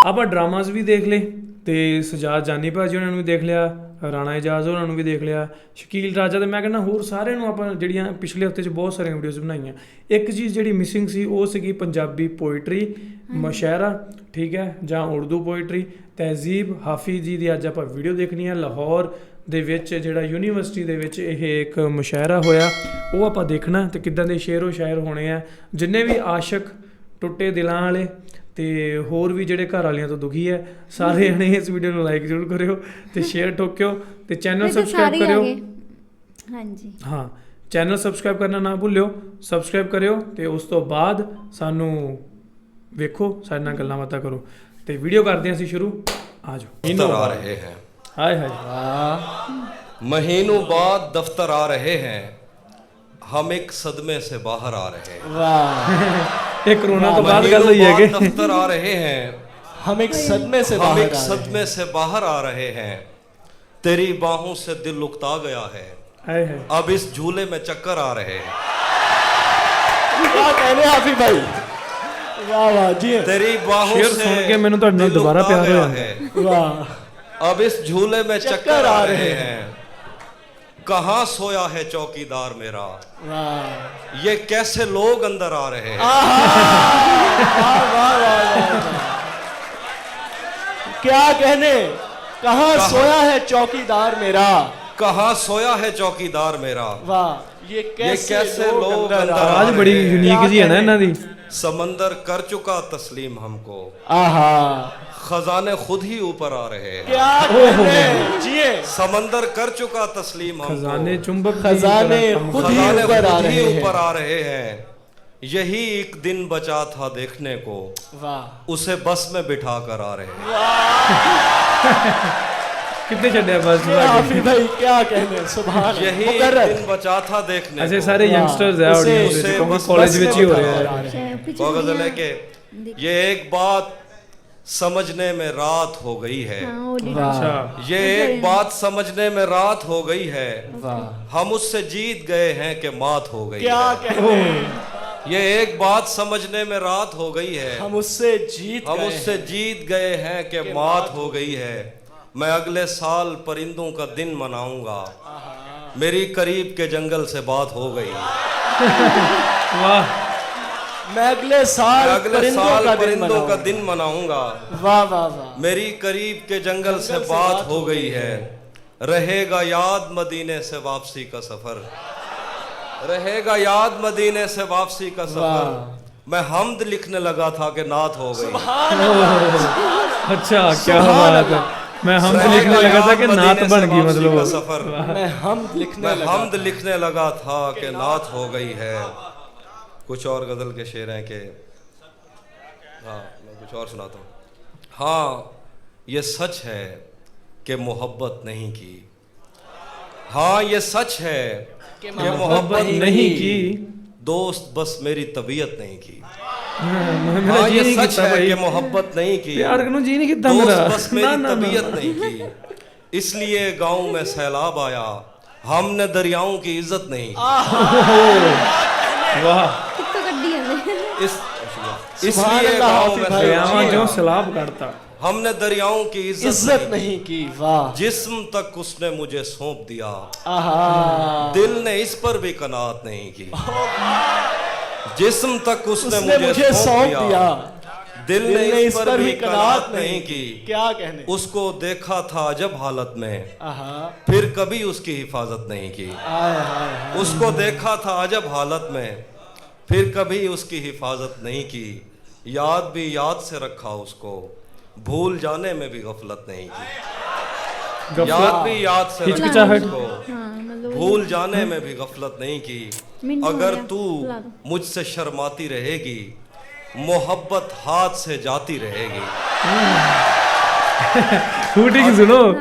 ਆਪਾਂ ਡਰਾਮਾਜ਼ ਵੀ ਦੇਖ ਲਏ ਤੇ ਸਜਾਦ ਜਾਨੀ ਭਾਜੀ ਉਹਨਾਂ ਨੂੰ ਵੀ ਦੇਖ ਲਿਆ, ਰਾਣਾ ਇਜਾਜ਼ ਉਹਨਾਂ ਨੂੰ ਵੀ ਦੇਖ ਲਿਆ, ਸ਼ਕੀਲ ਰਾਜਾ, ਤੇ ਮੈਂ ਕਹਿੰਦਾ ਹੋਰ ਸਾਰਿਆਂ ਨੂੰ ਆਪਾਂ ਜਿਹੜੀਆਂ ਪਿਛਲੇ ਹਫਤੇ 'ਚ ਬਹੁਤ ਸਾਰੀਆਂ ਵੀਡੀਓਜ਼ ਬਣਾਈਆਂ। ਇੱਕ ਚੀਜ਼ ਜਿਹੜੀ ਮਿਸਿੰਗ ਸੀ ਉਹ ਸੀਗੀ ਪੰਜਾਬੀ ਪੋਇਟਰੀ, ਮੁਸ਼ਾਇਰਾ, ਠੀਕ ਹੈ, ਜਾਂ ਉਰਦੂ ਪੋਇਟਰੀ, ਤਹਿਜ਼ੀਬ, ਹਾਫਿਜ਼ ਜੀ ਦੀ ਅੱਜ ਆਪਾਂ ਵੀਡੀਓ ਦੇਖਣੀ ਹੈ। ਲਾਹੌਰ ਦੇ ਵਿੱਚ ਜਿਹੜਾ ਯੂਨੀਵਰਸਿਟੀ ਦੇ ਵਿੱਚ ਇਹ ਇੱਕ ਮੁਸ਼ਾਇਰਾ ਹੋਇਆ ਉਹ ਆਪਾਂ ਦੇਖਣਾ, ਤੇ ਕਿੱਦਾਂ ਦੇ ਸ਼ੇਰੋ ਸ਼ਾਇਰ ਹੋਣੇ ਆ। ਜਿੰਨੇ ਵੀ ਆਸ਼ਿਕ ਟੁੱਟੇ ਦਿਲਾਂ ਵਾਲੇ ਤੇ ਹੋਰ ਵੀ ਜਿਹੜੇ ਘਰ ਵਾਲਿਆਂ ਤੋਂ ਦੁਖੀ ਹੈ, ਸਾਰੇ ਜਣੇ ਇਸ ਵੀਡੀਓ ਨੂੰ ਲਾਈਕ ਜ਼ਰੂਰ ਕਰਿਓ ਤੇ ਸ਼ੇਅਰ ਠੋਕਿਓ ਤੇ ਚੈਨਲ ਸਬਸਕ੍ਰਾਈਬ ਕਰਿਓ। ਹਾਂਜੀ ਹਾਂ, ਚੈਨਲ ਸਬਸਕ੍ਰਾਈਬ ਕਰਨਾ ਨਾ ਭੁੱਲਿਓ, ਸਬਸਕ੍ਰਾਈਬ ਕਰਿਓ ਤੇ ਉਸ ਤੋਂ ਬਾਅਦ ਸਾਨੂੰ ਵੇਖੋ, ਸਾਡੇ ਨਾਲ ਗੱਲਾਂ ਬਾਤਾਂ ਕਰੋ। ਤੇ ਵੀਡੀਓ ਕਰਦੇ ਹਾਂ ਅਸੀਂ ਸ਼ੁਰੂ। ਆ ਜਾਓ। आ रहे हैं, हाय हाय, महीनों बाद दफ्तर आ रहे हैं, हम एक सदमे से बाहर आ रहे हैं। वाह, एक कोरोना तो बाद गल हुई है कि दफ्तर आ रहे हैं, हम एक सदमे से हम बाहर एक सदमे से बाहर आ रहे हैं। तेरी बाहों से दिल उकता गया है, हाय हाय, अब इस झूले में चक्कर आ रहे हैं। क्या कहने हाफिज भाई, वाह वाह जी, तेरी बाहों शेर से सुन के मैंने तो दिल दोबारा उकता प्यार गया होया है, वाह, अब इस झूले में चक्कर आ रहे हैं। कहाँ सोया है चौकीदार मेरा, वाह, ये कैसे लोग अंदर आ रहे हैं। वाह वाह वाह, क्या कहने, कहाँ सोया है चौकीदार मेरा, कहाँ सोया है चौकीदार मेरा, वाह, ये कैसे लोग अंदर आ आ आज बड़ी रहे हैं। यूनिक जी है ना इन्हां दी। समंदर कर चुका तस्लीम हमको, आहा, खजाने खुद ही ऊपर आ रहे हैं। क्या कहने जिए, समंदर कर चुका तस्लीम खजाने हमको, चुंबक की खजाने तरह हम- खुद ही खजाने ऊपर आ खुद ही रहे हैं। ऊपर आ रहे हैं। यही एक दिन बचा था देखने को, वाह, उसे बस में बिठा कर आ रहे हैं। कितने छड्या बस हाफिज भाई क्या कहने, सुभान यही एक मुकर्रर, दिन बचा था देखने ऐसे को। सारे यंगस्टर्स है उसे- ऑडियंस उसे क्योंकि बस कॉलेज में में ही हो रहे बिठा हैं। रहे हैं। वो गजल है कि ये एक बात समझने में रात हो गई है, अच्छा, ये एक बात समझने में रात हो गई है, वाह, हम उससे जीत गए हैं कि मात हो गई क्या है। कहने, ये एक बात समझने में रात हो गई है, हम उससे जीत हम गए उससे हैं। जीत गए हैं कि मात हो गई है। मैं अगले साल परिंदों का दिन मनाऊंगा, मेरी करीब के जंगल से बात हो गई। वाह, मैं अगले साल मैं अगले परिंदों साल का दिन परिंदों का मनाऊंगा। दिन मनाऊंगा, वाह वाह वाह, मेरी करीब के जंगल से बात हो गई है। रहेगा याद मदीने से वापसी का सफर, रहेगा याद मदीने से वापसी का सफर। मैं हमद लिखने लगा था कि नात हो गई। अच्छा, क्या बात है। मैं हम लिखने लगा था कि नात बन गई, मतलब सफर मैं हम लिखने मैं लगा हमद लिखने लगा था कि नात हो गई है। कुछ और गजल के शेर हैं कि हाँ, मैं कुछ और सुनाता हूँ। हाँ, ये सच है कि मोहब्बत नहीं की, हाँ ये सच है कि मोहब्बत नहीं की, दोस्त बस मेरी तबीयत नहीं की। मेरा हाँ जी ये नहीं सच किता है भाई, कि मोहब्बत नहीं की, प्यार करनो जी नहीं किता दोस्त मेरा, बस मेरी तबीयत नहीं की। इसलिए गांव में सैलाब आया, हमने दरियाओं की इज्जत नहीं की। वाह, कितना गड्डी है इस इसलिए गांव में दरियावां जो सैलाब करता, हमने दरियाओं की इज्जत नहीं की। वाह, जिस्म तक उसने मुझे सौंप दिया, आहा, दिल ने इस पर भी कनात नहीं की। जिस्म तक उसने मुझे सौंप दिया, दिल ने इस पर भी कनात नहीं की। क्या कहने, उसको देखा था अजब हालत में, आहा, फिर कभी उसकी हिफाजत नहीं की। हाय हाय हाय, उसको देखा था अजब हालत में, फिर कभी उसकी हिफाजत नहीं की। याद भी याद से रखा उसको, भूल जाने में भी गफलत नहीं की। याद भी याद से रखा हिचकिचाहट। उसको, हाँ मतलब भूल जाने में भी गफलत नहीं की। मिन्नू हो अगर गया, तू बुला दो। मुझसे शर्माती रहेगी, मोहब्बत हाथ से जाती रहेगी। ਹੂਟਿੰਗ ਸੁਣੋ,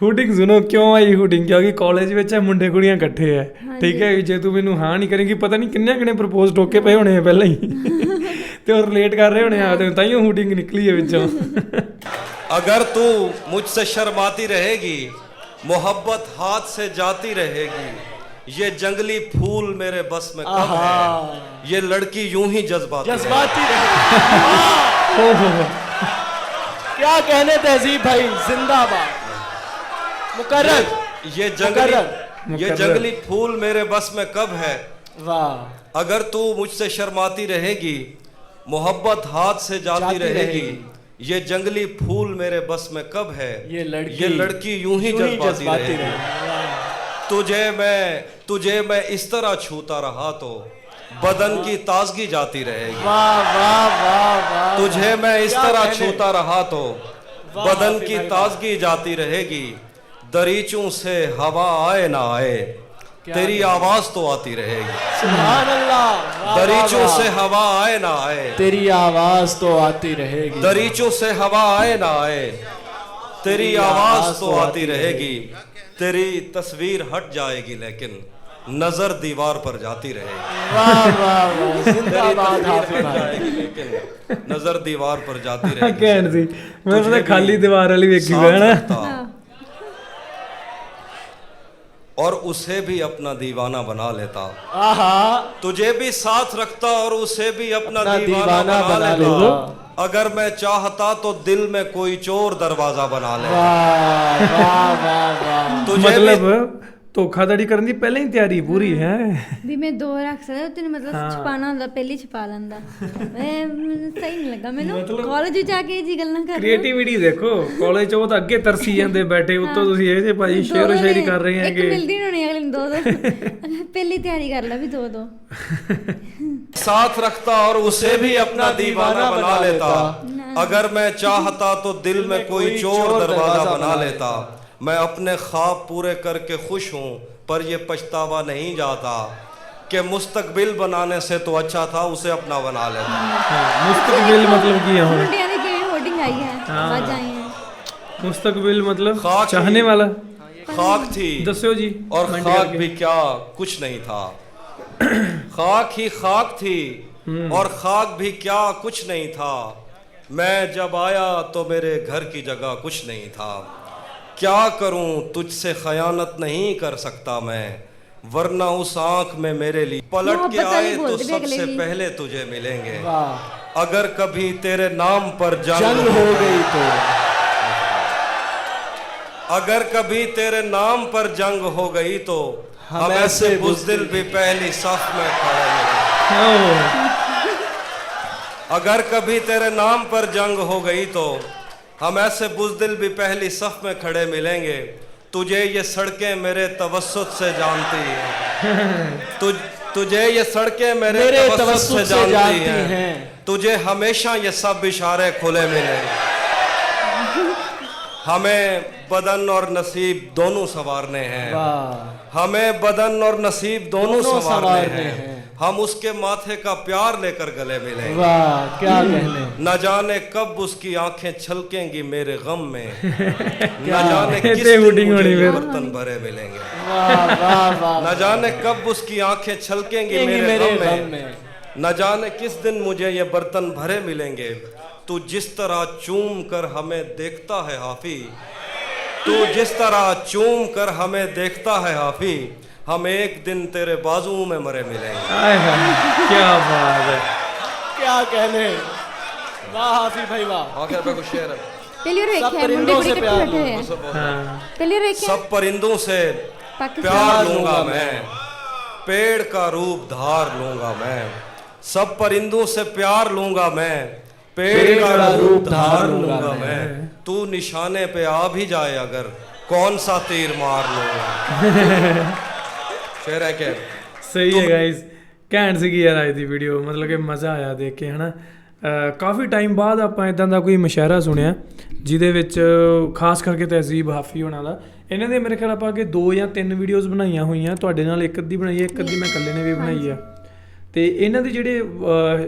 ਹੂਟਿੰਗ ਸੁਣੋ ਕਿਉਂ ਆਈ ਹੂਟਿੰਗ, ਕਿਉਂਕਿ ਕਾਲਜ ਵਿੱਚ ਹੈ ਮੁੰਡੇ ਕੁੜੀਆਂ ਇਕੱਠੇ ਹੈ, ਠੀਕ ਹੈ। ਜੇ ਤੂੰ ਮੈਨੂੰ ਹਾਂ ਨਹੀਂ ਕਰੇਗੀ, ਪਤਾ ਨਹੀਂ ਕਿੰਨੇ ਕਿੰਨੇ ਪ੍ਰਪੋਜ਼ ਟੋਕੇ ਪਏ ਹੋਣੇ ਆ ਪਹਿਲਾਂ ਹੀ ਤੇ ਉਹ ਰਿਲੇਟ ਕਰ ਰਹੇ ਹੋਣੇ ਆ, ਤੇ ਤਾਂ ਹੀ ਉਹ ਹੂਟਿੰਗ ਨਿਕਲੀ ਹੈ ਵਿੱਚੋਂ। अगर तू मुझसे शर्माती रहेगी, मोहब्बत हाथ से जाती रहेगी। ये जंगली फूल मेरे बस में कब है, ये लड़की यूं ही जज्बाती है। जज्बाती रहे, क्या कहने तहजीब भाई, जिंदाबाद। मुकर्रर, ये मुकर्रर। जंगली फूल मेरे बस में कब है, वाह। अगर तू मुझसे शर्माती रहेगी, मोहब्बत हाथ से जाती रहेगी। ये जंगली फूल मेरे बस में कब है, ये लड़की यूं ही जज्बाती रहेगी। तुझे मैं इस तरह छूता रहा तो बदन की ताजगी जाती रहेगी। वाह वाह वाह वाह। तुझे मैं इस तरह छूता रहा तो बदन की भाई, ताजगी जाती रहेगी। दरीचों से हवा आए ना आए, तेरी आवाज तो आती रहेगी। सुभान अल्लाह। वाह, दरीचों वाह, से हवा आए ना आए, तेरी आवाज तो आती रहेगी। दरीचों से हवा आए ना आए, तेरी आवाज तो आती रहेगी। तेरी तस्वीर हट जाएगी लेकिन नजर दीवार पर जाती रहेगी। वाह वाह वाह, तेरी जिंदाबाद तस्वीर हाफिज हट भाई। जाएगी लेकिन नजर दीवार पर जाती रहेगी। ਕਹਿਣ ਸੀ ਮੈਂ तुझे ਤਾਂ भी ਖਾਲੀ ਦੀਵਾਰ ਵਾਲੀ ਵੇਖੀ साथ ਹੋਇਆ ਨਾ रखता और उसे भी अपना दीवाना बना लेता। आहा, तुझे भी साथ रखता और उसे भी अपना अपना दीवाना बना बना लेता। लेता। अगर मैं चाहता तो दिल में कोई चोर दरवाजा बना ले। वाह वाह वाह वाह। तुझे भी ਮਤਲਬ ਧੋਖਾਧੜੀ ਕਰਨ ਦੀ ਪਹਿਲਾਂ ਹੀ ਤਿਆਰੀ ਪੂਰੀ ਹੈ ਵੀ ਮੈਂ ਦੋ ਰੱਖ ਸਕਦਾ ਤੈਨੂੰ ਮਤਲਬ ਛਪਾਣਾ ਹੁੰਦਾ ਪਹਿਲੀ ਛਪਾ ਲੈਂਦਾ ਮੈਨੂੰ ਸਹੀ ਨਹੀਂ ਲੱਗਾ ਮੈਨੂੰ ਕਾਲਜ ਵਿੱਚ ਆ ਕੇ ਇਹ ਜੀ ਗੱਲਾਂ ਕਰ ਰਹੇ ਕ੍ਰੀਏਟੀਵਿਟੀ ਦੇਖੋ ਕਾਲਜ ਚ ਉਹ ਤਾਂ ਅੱਗੇ ਤਰਸੀ ਜਾਂਦੇ ਬੈਠੇ ਉੱਤੋਂ ਤੁਸੀਂ ਇਹ ਜੇ ਭਾਜੀ ਸ਼ੇਰੋ ਸ਼ਾਇਰੀ ਕਰ ਰਹੇ ਇੱਕ ਹੈਗੇ ਮਿਲਦੀ ਨਹੀਂ ਅਗਲੇ ਨੂੰ ਦੋ ਪਹਿਲੀ ਤਿਆਰੀ ਕਰ ਲੈ ਵੀ ਦੋ साथ रखता और उसे भी अपना दीवाना बना लेता। अगर मैं चाहता तो दिल में कोई चोर दरवाजा बना लेता। मैं अपने ख्वाब पूरे करके खुश हूँ पर ये पछतावा नहीं जाता कि मुस्तकबिल बनाने से तो अच्छा था उसे अपना बना लेता। ਮੁਸਤਕਬਿਲ ਮਤਲਬ ਕੀ ਹੈ ਹੁਣ ਮੁੰਡਿਆਂ ਦੀ ਕਿਵੇਂ ਹੋਰਡਿੰਗ ਆਈ ਹੈ ਆਵਾਜ਼ ਆਈ ਹੈ ਮੁਸਤਕਬਿਲ ਮਤਲਬ ਖਾਕ ਚਾਹਨੇ ਵਾਲਾ खाक थी ਦੱਸਿਓ जी और खाक भी क्या कुछ नहीं था। खाक ही खाक थी और खाक भी क्या कुछ नहीं था। मैं जब आया तो मेरे घर की जगह कुछ नहीं था। क्या करूं तुझसे खयानत नहीं कर सकता मैं, वरना उस आंख में मेरे लिए पलट के मोहब्बत वाली आए तो बोलते थे अगले सबसे भी। पहले तुझे मिलेंगे। वाह। अगर कभी तेरे नाम पर जंग हो गई तो अगर कभी तेरे नाम पर जंग हो गई तो हम ऐसे बुज़दिल भी पहली सफ में खड़े मिलेंगे। अगर कभी तेरे नाम पर जंग हो गई तो हम ऐसे बुज़दिल भी पहली सफ में खड़े मिलेंगे। तुझे ये सड़कें मेरे तवस्सुत से जानती हैं। तुझे ये सड़कें मेरे तवस्सुत से जानती हैं। तुझे हमेशा ये सब इशारे खुले मिलेंगे। हमें बदन और नसीब दोनों संवारने हैं। हमें बदन और नसीब दोनों संवारने हैं। हम उसके माथे का प्यार लेकर गले मिलेंगे। वाह क्या कहने। न जाने कब उसकी आंखें छलकेंगी मेरे गम में, न जाने किस इतने दिन बूटिंग मुझे होनी ये फिर। बर्तन भरे मिलेंगे। वाह वाह वाह। न जाने कब उसकी आंखें छलकेंगी मेरे गम में, न जाने किस दिन मुझे ये बर्तन भरे मिलेंगे। तू जिस तरह चूम कर हमें देखता है हाफी, तू जिस तरह चूम कर हमें देखता है हाफी, हम एक दिन तेरे बाजू में मरे मिलेंगे। ਆਏ ਹਾਏ ਕੀ ਬਾਤ ਹੈ क्या कहने। वाह हाफिज भाई वाह। आखिर पे कुछ शेर है। ਪਹਿਲੀ ਵਾਰ सब ਵੇਖਿਆ ਮੁੰਡੇ परिंदों ਕੁੜੀ से ਇਕੱਠੇ प्यार ਬੈਠੇ ਹੋਏ वो ਆ सब बहुत- ਹਾਂ ਪਹਿਲੀ ਵਾਰ ਵੇਖਿਆ सब परिंदों से पाकिस्तान प्यार लूंगा मैं, पेड़ का रूप धार लूंगा मैं। सब परिंदों से प्यार लूंगा मैं, पेड़ का रूप धार लूंगा मैं। तू निशाने पे आ भी जाए अगर, कौन सा तीर मार लूंगा। शेर है क्या? ਸਹੀ ਹੈ ਗਾਇਸ ਘੈਂਟ ਸੀਗੀ ਯਾਰ ਅੱਜ ਦੀ ਵੀਡੀਓ ਮਤਲਬ ਕਿ ਮਜ਼ਾ ਆਇਆ ਦੇਖ ਕੇ ਹਨਾ ਕਾਫੀ ਟਾਈਮ ਬਾਅਦ ਆਪਾਂ ਇਦਾਂ ਦਾ ਕੋਈ ਮੁਸ਼ਾਇਰਾ ਸੁਣਿਆ ਜਿਹਦੇ ਵਿੱਚ ਖਾਸ ਕਰਕੇ ਤਹਿਜ਼ੀਬ ਹਾਫੀ ਹੋਣਾ ਦਾ ਇਹਨਾਂ ਦੇ ਮੇਰੇ ਖਿਆਲ ਆਪਾਂ ਅੱਗੇ 2 ਜਾਂ 3 ਵੀਡੀਓਜ਼ ਬਣਾਈਆਂ ਹੋਈਆਂ ਤੁਹਾਡੇ ਨਾਲ ਇੱਕ ਅੱਧੀ ਬਣਾਈ ਹੈ ਇੱਕ ਅੱਧੀ ਮੈਂ ਇਕੱਲੇ ਨੇ ਵੀ ਬਣਾਈ ਆ ਤੇ ਇਹਨਾਂ ਦੇ ਜਿਹੜੇ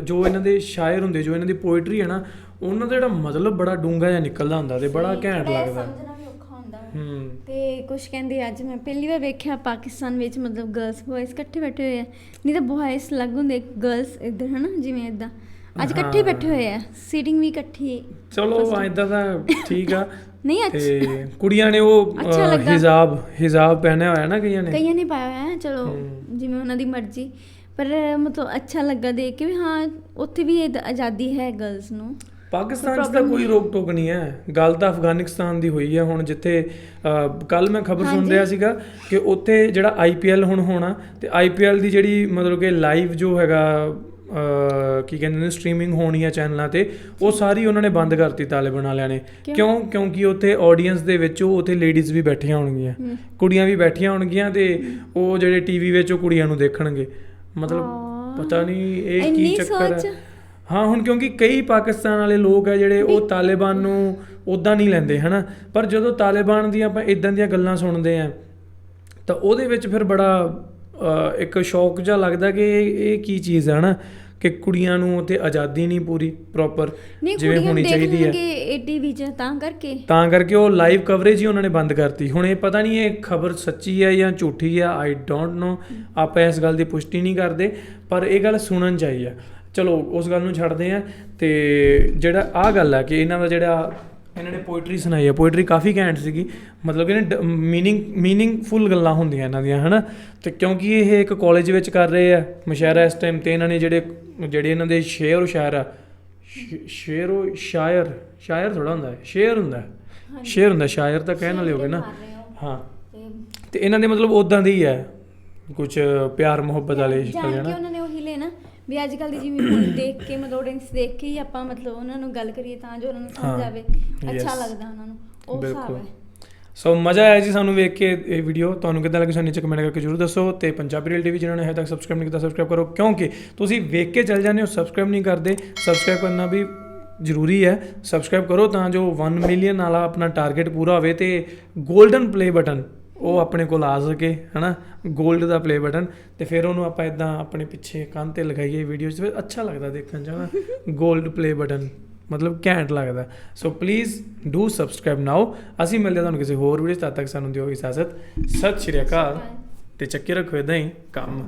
ਜੋ ਇਹਨਾਂ ਦੇ ਸ਼ਾਇਰ ਹੁੰਦੇ ਜੋ ਇਹਨਾਂ ਦੀ ਪੋਇਟਰੀ ਹੈ ਨਾ ਉਹਨਾਂ ਦਾ ਜਿਹੜਾ ਮਤਲਬ ਬੜਾ ਡੂੰਘਾ ਜਿਹਾ ਨਿਕਲਦਾ ਹੁੰਦਾ ਤੇ ਬੜਾ ਘੈਂਟ ਲੱਗਦਾ ਤੇ ਕੁਛ ਕਹਿੰਦੇ ਅੱਜ ਮੈਂ ਪਹਿਲੀ ਵਾਰ ਵੇਖਿਆ ਪਾਕਿਸਤਾਨ ਵਿੱਚ ਮਤਲਬ ਗਰਲਸ ਬॉयਜ਼ ਇਕੱਠੇ ਬੈਠੇ ਹੋਏ ਆ ਨਹੀਂ ਤਾਂ ਬॉयਜ਼ ਲੱਗ ਹੁੰਦੇ ਗਰਲਸ ਇੱਧਰ ਹਨਾ ਜਿਵੇਂ ਇਦਾਂ ਅੱਜ ਇਕੱਠੇ ਬੈਠੇ ਹੋਏ ਆ ਸੀਟਿੰਗ ਵੀ ਇਕੱਠੀ ਚਲੋ ਇਦਾਂ ਦਾ ਠੀਕ ਆ ਨਹੀਂ ਅੱਛਾ ਤੇ ਕੁੜੀਆਂ ਨੇ ਉਹ ਹਿਜਾਬ ਪਹਿਨਿਆ ਹੋਇਆ ਨਾ ਕਈਆਂ ਨੇ ਪਾਇਆ ਹੋਇਆ ਹੈ ਚਲੋ ਜਿਵੇਂ ਉਹਨਾਂ ਦੀ ਮਰਜ਼ੀ ਪਰ ਮਤਲਬ ਅੱਛਾ ਲੱਗਾ ਦੇਖ ਕੇ ਵੀ ਹਾਂ ਉੱਥੇ ਵੀ ਆਜ਼ਾਦੀ ਹੈ ਗਰਲਸ ਨੂੰ ਪਾਕਿਸਤਾਨ 'ਚ ਤਾਂ ਕੋਈ ਰੋਕ ਟੋਕ ਨਹੀਂ ਹੈ। ਗੱਲ ਤਾਂ ਅਫਗਾਨਿਸਤਾਨ ਦੀ ਹੋਈ ਹੈ ਹੁਣ, ਜਿੱਥੇ ਕੱਲ ਮੈਂ ਖਬਰ ਸੁਣ ਰਿਹਾ ਸੀਗਾ ਕਿ ਉੱਥੇ ਜਿਹੜਾ IPL ਹੁਣ ਹੋਣਾ, ਤੇ IPL ਦੀ ਜਿਹੜੀ ਮਤਲਬ ਕਿ ਲਾਈਵ ਜੋ ਹੈਗਾ ਕੀ ਕਹਿੰਦੇ ਨੇ ਸਟ੍ਰੀਮਿੰਗ ਹੋਣੀ ਆ ਚੈਨਲਾਂ ਤੇ, ਉਹ ਸਾਰੀ ਉਹਨਾਂ ਨੇ ਬੰਦ ਕਰਤੀ ਤਾਲਿਬਾਨ ਵਾਲਿਆਂ ਨੇ। ਕਿਉਂਕਿ ਉੱਥੇ ਆਡੀਅנס ਦੇ ਵਿੱਚ ਉਹ ਉੱਥੇ ਲੇਡੀਜ਼ ਵੀ ਬੈਠੀਆਂ ਹੋਣਗੀਆਂ, ਕੁੜੀਆਂ ਵੀ ਬੈਠੀਆਂ ਹੋਣਗੀਆਂ, ਤੇ ਉਹ ਜਿਹੜੇ ਟੀਵੀ ਵਿੱਚ ਉਹ ਕੁੜੀਆਂ ਨੂੰ ਦੇਖਣਗੇ। ਮਤਲਬ ਪਤਾ ਨਹੀਂ ਇਹ ਕੀ ਚੱਕਰ ਹੈ। ਹਾਂ ਹੁਣ ਕਿਉਂਕਿ ਕਈ ਪਾਕਿਸਤਾਨ ਵਾਲੇ ਲੋਕ ਹੈ ਜਿਹੜੇ ਉਹ ਤਾਲਿਬਾਨ ਨੂੰ ਉੱਦਾਂ ਨਹੀਂ ਲੈਂਦੇ ਹੈ ਨਾ, ਪਰ ਜਦੋਂ ਤਾਲਿਬਾਨ ਦੀਆਂ ਆਪਾਂ ਇੱਦਾਂ ਦੀਆਂ ਗੱਲਾਂ ਸੁਣਦੇ ਹਾਂ ਤਾਂ ਉਹਦੇ ਵਿੱਚ ਫਿਰ ਬੜਾ ਇੱਕ ਸ਼ੌਕ ਜਿਹਾ ਲੱਗਦਾ ਕਿ ਇਹ ਕੀ ਚੀਜ਼ ਹੈ ਨਾ, ਕਿ ਕੁੜੀਆਂ ਨੂੰ ਉੱਥੇ ਆਜ਼ਾਦੀ ਨਹੀਂ ਪੂਰੀ ਪ੍ਰੋਪਰ ਜਿਵੇਂ ਹੋਣੀ ਚਾਹੀਦੀ ਹੈ। ਟੀਵੀ 'ਚ ਤਾਂ ਕਰਕੇ ਉਹ ਲਾਈਵ ਕਵਰੇਜ ਹੀ ਉਹਨਾਂ ਨੇ ਬੰਦ ਕਰਤੀ। ਹੁਣ ਇਹ ਪਤਾ ਨਹੀਂ ਇਹ ਖਬਰ ਸੱਚੀ ਹੈ ਜਾਂ ਝੂਠੀ ਹੈ, ਆਈ ਡੋਂਟ ਨੋ, ਆਪਾਂ ਇਸ ਗੱਲ ਦੀ ਪੁਸ਼ਟੀ ਨਹੀਂ ਕਰਦੇ, ਪਰ ਇਹ ਗੱਲ ਸੁਣਨ 'ਚ ਆਈ ਹੈ। ਚਲੋ ਉਸ ਗੱਲ ਨੂੰ ਛੱਡਦੇ ਹਾਂ। ਤੇ ਜਿਹੜਾ ਆਹ ਗੱਲ ਹੈ ਕਿ ਇਹਨਾਂ ਦਾ ਜਿਹੜਾ ਇਹਨਾਂ ਨੇ ਪੋਇਟਰੀ ਸੁਣਾਈ ਹੈ, ਪੋਇਟਰੀ ਕਾਫੀ ਘੈਂਟ ਸੀਗੀ, ਮਤਲਬ ਕਿ ਮੀਨਿੰਗਫੁਲ ਗੱਲਾਂ ਹੁੰਦੀਆਂ ਇਹਨਾਂ ਦੀਆਂ ਹੈ ਨਾ। ਅਤੇ ਕਿਉਂਕਿ ਇਹ ਇੱਕ ਕਾਲਜ ਵਿੱਚ ਕਰ ਰਹੇ ਆ ਮੁਸ਼ਾਇਰਾ ਇਸ ਟਾਈਮ, ਅਤੇ ਇਹਨਾਂ ਨੇ ਜਿਹੜੇ ਇਹਨਾਂ ਦੇ ਸ਼ੇਰ ਓ ਸ਼ਾਇਰ ਆ, ਸ਼ਾਇਰ ਥੋੜ੍ਹਾ ਹੁੰਦਾ ਹੈ, ਸ਼ੇਰ ਹੁੰਦਾ, ਸ਼ਾਇਰ ਤਾਂ ਕਹਿਣ ਵਾਲੇ ਹੋ ਗਏ ਨਾ। ਹਾਂ, ਅਤੇ ਇਹਨਾਂ ਦੇ ਮਤਲਬ ਉੱਦਾਂ ਦੇ ਹੀ ਹੈ ਕੁਛ ਪਿਆਰ ਮੁਹੱਬਤ ਵਾਲੇ ਸ਼ਕਲ ਹੈ ਨਾ। ਉਹਨਾਂ ਨੇ ਉਹੀ ਲੈਣਾ ਵੀ ਅੱਜ ਕੱਲ੍ਹ ਦੀ ਜਿਵੇਂ ਹੁਣ ਦੇਖ ਕੇ ਮਤਲਬ ਆਡੀਅנס ਦੇਖ ਕੇ ਹੀ ਆਪਾਂ ਮਤਲਬ ਉਹਨਾਂ ਨੂੰ ਗੱਲ ਕਰੀਏ ਤਾਂ ਜੋ ਉਹਨਾਂ ਨੂੰ ਸਮਝ ਆਵੇ, ਅੱਛਾ ਲੱਗਦਾ ਉਹਨਾਂ ਨੂੰ, ਉਹ ਹਿਸਾਬ ਹੈ। ਸੋ ਮਜ਼ਾ ਆਇਆ ਜੀ ਸਾਨੂੰ ਵੇਖ ਕੇ ਇਹ ਵੀਡੀਓ। ਤੁਹਾਨੂੰ ਕਿੱਦਾਂ ਲੱਗੀ ਸਾਨੂੰ ਨੀਚੇ ਕਮੈਂਟ ਕਰਕੇ ਜ਼ਰੂਰ ਦੱਸੋ। ਤੇ ਪੰਜਾਬੀ ਰੀਅਲ TV ਜਿਹਨਾਂ ਨੇ ਹਜੇ ਤੱਕ ਸਬਸਕ੍ਰਾਈਬ ਨਹੀਂ ਕੀਤਾ ਸਬਸਕ੍ਰਾਈਬ ਕਰੋ, ਕਿਉਂਕਿ ਤੁਸੀਂ ਵੇਖ ਕੇ ਚੱਲ ਜਾਂਦੇ ਹੋ, ਸਬਸਕ੍ਰਾਈਬ ਨਹੀਂ ਕਰਦੇ। ਸਬਸਕ੍ਰਾਈਬ ਕਰਨਾ ਵੀ ਜ਼ਰੂਰੀ ਹੈ, ਸਬਸਕ੍ਰਾਈਬ ਕਰੋ ਤਾਂ ਜੋ 1 ਮਿਲੀਅਨ ਵਾਲਾ ਆਪਣਾ ਟਾਰਗੇਟ ਪੂਰਾ ਹੋਵੇ ਤੇ ਗੋਲਡਨ ਪਲੇ ਬਟਨ ਉਹ ਆਪਣੇ ਕੋਲ ਆ ਸਕੇ ਹੈ ਨਾ, ਗੋਲਡ ਦਾ ਪਲੇ ਬਟਨ, ਤੇ ਫਿਰ ਉਹਨੂੰ ਆਪਾਂ ਇੱਦਾਂ ਆਪਣੇ ਪਿੱਛੇ ਕੰਨ 'ਤੇ ਲਗਾਈਏ ਵੀਡੀਓ 'ਚ, ਫਿਰ ਅੱਛਾ ਲੱਗਦਾ ਦੇਖਣ 'ਚ ਨਾ, ਗੋਲਡ ਪਲੇ ਬਟਨ ਮਤਲਬ ਘੈਂਟ ਲੱਗਦਾ। ਸੋ ਪਲੀਜ਼ ਡੂ ਸਬਸਕ੍ਰਾਈਬ ਨਾਓ। ਅਸੀਂ ਮਿਲਦੇ ਤੁਹਾਨੂੰ ਕਿਸੇ ਹੋਰ ਵੀਡੀਓ 'ਚ, ਤਦ ਤੱਕ ਸਾਨੂੰ ਦਿਓ ਇਜਾਜ਼ਤ। ਸਤਿ ਸ਼੍ਰੀ ਅਕਾਲ, ਤੇ ਚੱਕੇ ਰੱਖੋ ਇੱਦਾਂ ਹੀ ਕੰਮ।